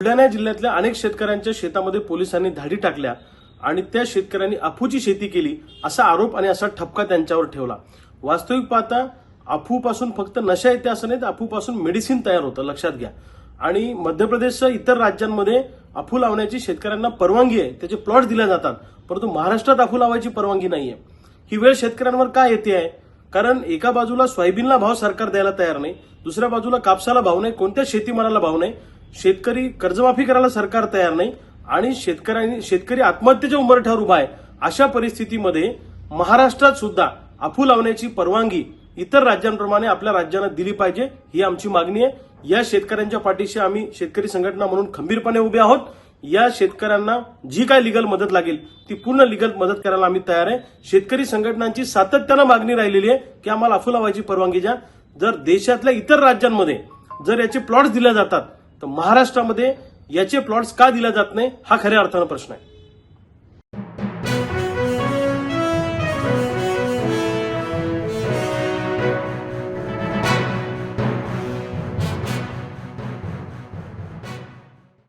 बुलढाणा जिल्ह्यातल्या अनेक शेतकऱ्यांच्या शेतामध्ये पोलिसांनी धाडी टाकल्या आणि त्या शेतकऱ्यांनी अफूची शेती केली असा आरोप आणि असा ठपका त्यांच्यावर ठेवला। वास्तविक पाहता अफूपासून फक्त नशा येते असं नाही, तर अफूपासून मेडिसिन तयार होतं, लक्षात घ्या। आणि मध्य प्रदेशसह इतर राज्यांमध्ये अफू लावण्याची शेतकऱ्यांना परवानगी आहे, त्याचे प्लॉट दिले जातात, परंतु महाराष्ट्रात अफू लावायची परवानगी नाहीये। ही वेळ शेतकऱ्यांवर का येते आहे? कारण एका बाजूला सोयाबीनला भाव सरकार द्यायला तयार नाही, दुसऱ्या बाजूला कापसाला भाव नाही, कोणत्या शेतीमालाला भाव नाही, शेतकरी कर्जमाफी करायला सरकार तयार नाही आणि शेतकरी आत्महत्येच्या उंबरठ्यावर उभा आहे। अशा परिस्थितीमध्ये महाराष्ट्रात सुद्धा अफू लावण्याची परवानगी इतर राज्यांप्रमाणे आपल्या राज्यानं दिली पाहिजे, ही आमची मागणी आहे। या शेतकऱ्यांच्या पाठीशी आम्ही शेतकरी संघटना म्हणून खंबीरपणे उभे आहोत। या शेतकऱ्यांना जी काय लिगल मदत लागेल ती पूर्ण लिगल मदत करायला आम्ही तयार आहे। शेतकरी संघटनांची सातत्यानं मागणी राहिलेली आहे की आम्हाला अफू लावायची परवानगी द्या। जर देशातल्या इतर राज्यांमध्ये जर याचे प्लॉट्स दिले जातात तर महाराष्ट्रामध्ये याचे प्लॉट्स का दिले जात नाही, हा खऱ्या अर्थानं प्रश्न आहे।